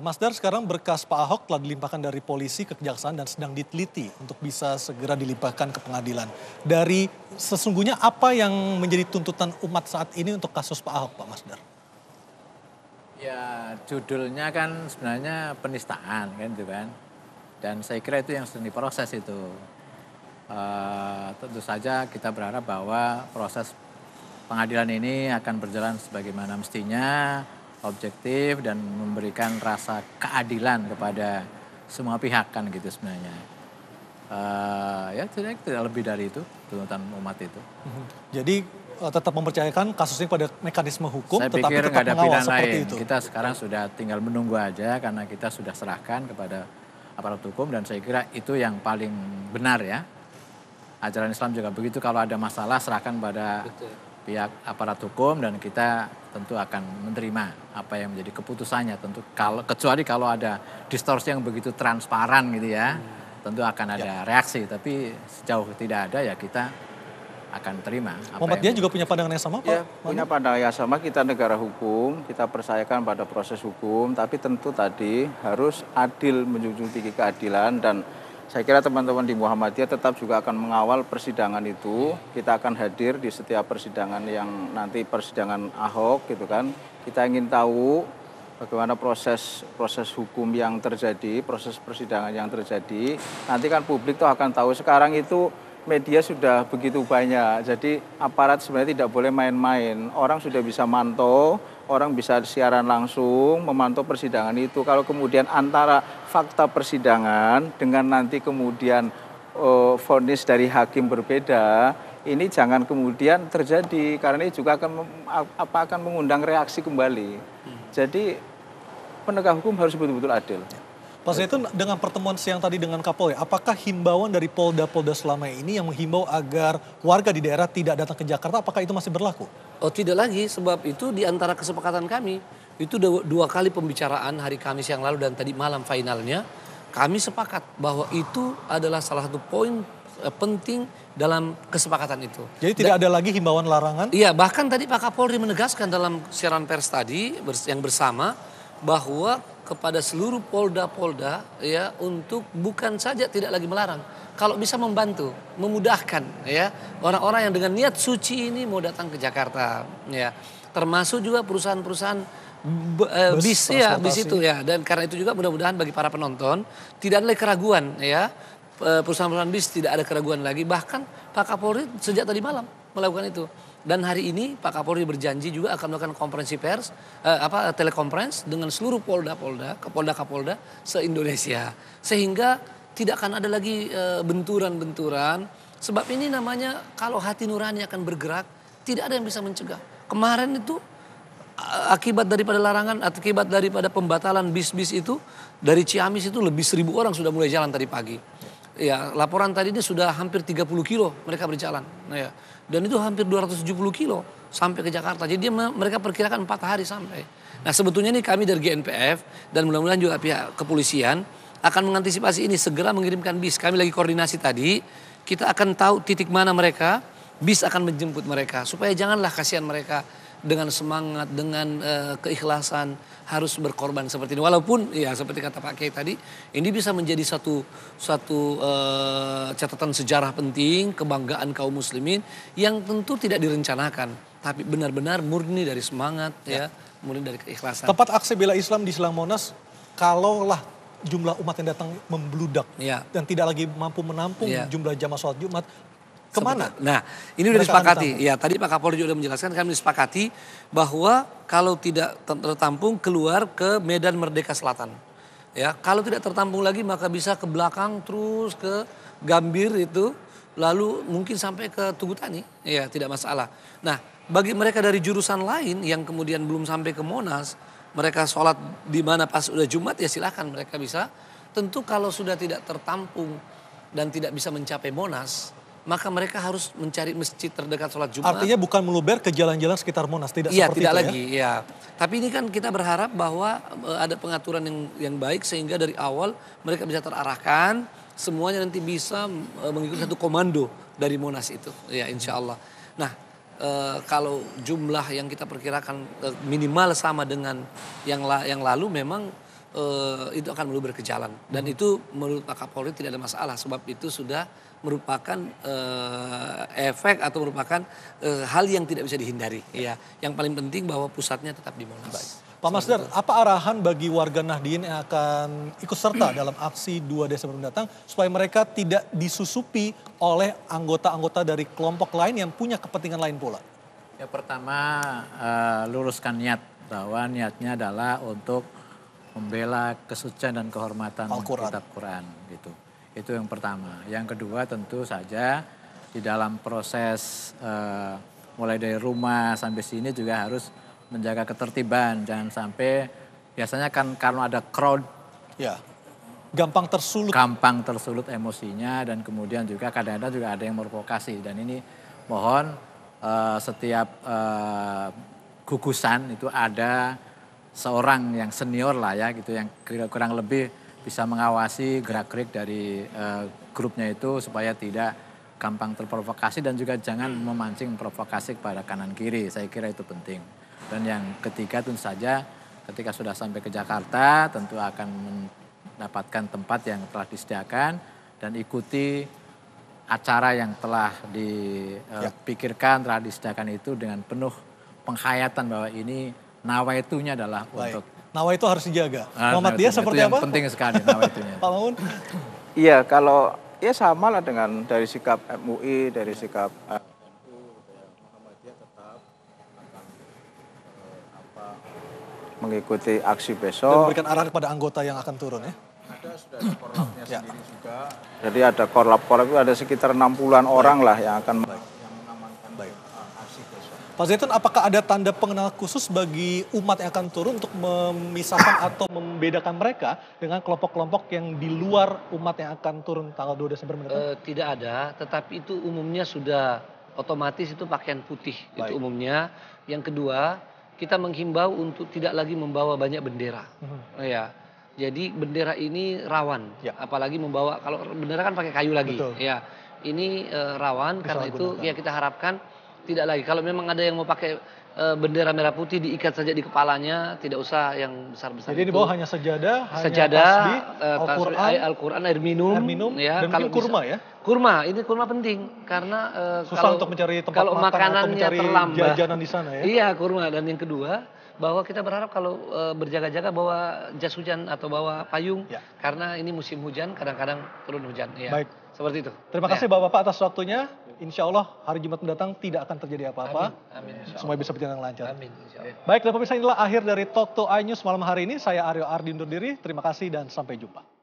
Pak Masdar, sekarang berkas Pak Ahok telah dilimpahkan dari polisi ke kejaksaan dan sedang diteliti untuk bisa segera dilimpahkan ke pengadilan. Dari sesungguhnya apa yang menjadi tuntutan umat saat ini untuk kasus Pak Ahok, Pak Masdar? Ya, judulnya kan sebenarnya penistaan kan gitu kan. Dan saya kira itu yang sedang diproses itu. Tentu saja kita berharap bahwa proses pengadilan ini akan berjalan sebagaimana mestinya, objektif dan memberikan rasa keadilan kepada semua pihak kan gitu sebenarnya. Ya tidak lebih dari itu tuntutan umat itu. Jadi tetap mempercayakan kasus ini pada mekanisme hukum, Saya tetapi pikir tetap nggak ada mengawal pilihan seperti lain. itu. Kita sekarang sudah tinggal menunggu aja karena kita sudah serahkan kepada aparat hukum dan saya kira itu yang paling benar ya. Ajaran Islam juga begitu, kalau ada masalah serahkan pada pihak aparat hukum dan kita tentu akan menerima apa yang menjadi keputusannya. Tentu kecuali kalau ada distorsi yang begitu transparan gitu ya, tentu akan ada reaksi. Tapi sejauh tidak ada ya kita akan terima. Muhammadiyah juga punya pandangan yang sama, Pak? Ya, punya pandangan yang sama. Kita negara hukum, kita percayakan pada proses hukum, tapi tentu tadi harus adil, menjunjung tinggi keadilan dan saya kira teman-teman di Muhammadiyah tetap juga akan mengawal persidangan itu. Kita akan hadir di setiap persidangan yang nanti persidangan Ahok gitu kan. Kita ingin tahu bagaimana proses hukum yang terjadi, proses persidangan yang terjadi. Nanti kan publik tuh akan tahu. Sekarang itu media sudah begitu banyak. Jadi aparat sebenarnya tidak boleh main-main. Orang sudah bisa mantau, orang bisa siaran langsung, memantau persidangan itu. Kalau kemudian antara fakta persidangan dengan nanti kemudian vonis dari hakim berbeda, ini jangan kemudian terjadi karena ini juga akan mengundang reaksi kembali. Jadi penegak hukum harus betul-betul adil. Pak Zaitun, dengan pertemuan siang tadi dengan Kapolri, apakah himbauan dari Polda selama ini yang menghimbau agar warga di daerah tidak datang ke Jakarta, apakah itu masih berlaku? Oh tidak lagi, sebab itu di antara kesepakatan kami, itu dua kali pembicaraan hari Kamis yang lalu dan tadi malam finalnya, kami sepakat bahwa itu adalah salah satu poin penting dalam kesepakatan itu. Jadi tidak ada lagi himbauan larangan? Iya, bahkan tadi Pak Kapolri menegaskan dalam siaran pers tadi yang bersama bahwa kepada seluruh polda ya untuk bukan saja tidak lagi melarang, kalau bisa membantu, memudahkan ya orang-orang yang dengan niat suci ini mau datang ke Jakarta ya, termasuk juga perusahaan-perusahaan bis itu ya, dan karena itu juga mudah-mudahan bagi para penonton tidak ada lagi keraguan ya, perusahaan-perusahaan bis tidak ada keraguan lagi, bahkan Pak Kapolri sejak tadi malam melakukan itu. Dan hari ini Pak Kapolri berjanji juga akan melakukan konferensi pers, telekonferensi dengan seluruh Kapolda se-Indonesia. Sehingga tidak akan ada lagi benturan-benturan. Sebab ini namanya kalau hati nurani akan bergerak, tidak ada yang bisa mencegah. Kemarin itu akibat daripada larangan, akibat daripada pembatalan bis-bis itu, dari Ciamis itu lebih 1.000 orang sudah mulai jalan tadi pagi. Ya, laporan tadi ini sudah hampir 30 kilo mereka berjalan. Nah, ya. Dan itu hampir 270 kilo sampai ke Jakarta. Jadi mereka perkirakan 4 hari sampai. Nah sebetulnya ini kami dari GNPF dan mudah-mudahan juga pihak kepolisian akan mengantisipasi ini, segera mengirimkan bis. Kami lagi koordinasi tadi, kita akan tahu titik mana mereka, bis akan menjemput mereka. Supaya janganlah kasihan mereka dengan semangat, dengan keikhlasan harus berkorban seperti ini. Walaupun ya seperti kata Pak Kiai tadi, ini bisa menjadi satu catatan sejarah penting, kebanggaan kaum muslimin yang tentu tidak direncanakan, tapi benar-benar murni dari semangat ya, murni dari keikhlasan. Tempat aksi bela Islam di Silang Monas, kalaulah jumlah umat yang datang membludak dan tidak lagi mampu menampung jumlah jamaah sholat Jumat, kemana? Nah ini sudah disepakati. Ya tadi Pak Kapolri juga menjelaskan, kami disepakati bahwa kalau tidak tertampung keluar ke Medan Merdeka Selatan. Ya kalau tidak tertampung lagi maka bisa ke belakang terus ke Gambir itu, lalu mungkin sampai ke Tugutani. Ya tidak masalah. Nah bagi mereka dari jurusan lain yang kemudian belum sampai ke Monas, mereka sholat di mana pas udah Jumat ya silakan mereka bisa. Tentu kalau sudah tidak tertampung dan tidak bisa mencapai Monas, maka mereka harus mencari masjid terdekat sholat Jumat. Artinya bukan meluber ke jalan-jalan sekitar Monas, tidak seperti tidak itu lagi, ya. Tapi ini kan kita berharap bahwa ada pengaturan yang baik sehingga dari awal mereka bisa terarahkan, semuanya nanti bisa mengikuti satu komando dari Monas itu, ya insya Allah. Nah kalau jumlah yang kita perkirakan minimal sama dengan yang lalu memang itu akan meluber ke jalan. Dan itu menurut Pak Kapolri tidak ada masalah, sebab itu sudah merupakan efek atau merupakan hal yang tidak bisa dihindari. Ya, yang paling penting bahwa pusatnya tetap di Monas. Pak Masdar, apa arahan bagi warga Nahdien yang akan ikut serta dalam aksi 2 Desember mendatang supaya mereka tidak disusupi oleh anggota-anggota dari kelompok lain yang punya kepentingan lain pula? Ya pertama luruskan niat bahwa niatnya adalah untuk membela kesucian dan kehormatan kitab Quran gitu. Itu yang pertama. Yang kedua tentu saja di dalam proses mulai dari rumah sampai sini juga harus menjaga ketertiban, jangan sampai biasanya kan kalau ada crowd ya gampang tersulut emosinya, dan kemudian juga kadang-kadang juga ada yang memprovokasi, dan ini mohon setiap gugusan itu ada seorang yang senior lah ya gitu, yang kurang lebih bisa mengawasi gerak-gerik dari grupnya itu supaya tidak gampang terprovokasi dan juga jangan memancing provokasi kepada kanan kiri. Saya kira itu penting. Dan yang ketiga tentu saja ketika sudah sampai ke Jakarta tentu akan mendapatkan tempat yang telah disediakan dan ikuti acara yang telah dipikirkan, telah disediakan itu dengan penuh penghayatan bahwa ini nawaitunya adalah untuk nawaitu harus dijaga. Muhammadiyah seperti itu apa? Yang penting sekali nawaitunya. Pak Mamun? Iya, kalau ya sama lah dengan dari sikap MUI, dari sikap mengikuti aksi besok. Dan memberikan arahan kepada anggota yang akan turun ya? Ada, sudah ada korlapnya sendiri juga. Jadi ada korlap-korlap itu ada sekitar 60-an orang lah yang akan mengamankan aksi besok. Pak Zaitun, apakah ada tanda pengenal khusus bagi umat yang akan turun untuk memisahkan atau membedakan mereka dengan kelompok-kelompok yang di luar umat yang akan turun tanggal 2 Desember mendatang? Tidak ada, tetapi itu umumnya sudah otomatis itu pakaian putih. Itu umumnya. Yang kedua, kita menghimbau untuk tidak lagi membawa banyak bendera. Ya, jadi bendera ini rawan, apalagi membawa, kalau bendera kan pakai kayu lagi. Betul. Ya, ini rawan, karena itu ya kita harapkan tidak lagi. Kalau memang ada yang mau pakai bendera merah putih diikat saja di kepalanya, tidak usah yang besar-besar. Jadi di bawah hanya sejadah, tasbih, Al-Quran, air minum, ya, dan mungkin kurma ya? Kurma, ini kurma penting karena susah untuk mencari tempat kalau makan atau makanannya mencari terlambat, jajanan di sana ya? Iya, kurma. Dan yang kedua, bahwa kita berharap kalau berjaga-jaga bawa jas hujan atau bawa payung, karena ini musim hujan, kadang-kadang turun hujan. Ya. Baik. Seperti itu. Terima kasih Bapak-Bapak atas waktunya. Insya Allah hari Jumat mendatang tidak akan terjadi apa-apa. Amin. Semua bisa berjalan dengan lancar. Amin. Baik, dan pemirsa, inilah akhir dari Talk to iNews malam hari ini. Saya Aryo Ardi undur diri. Terima kasih dan sampai jumpa.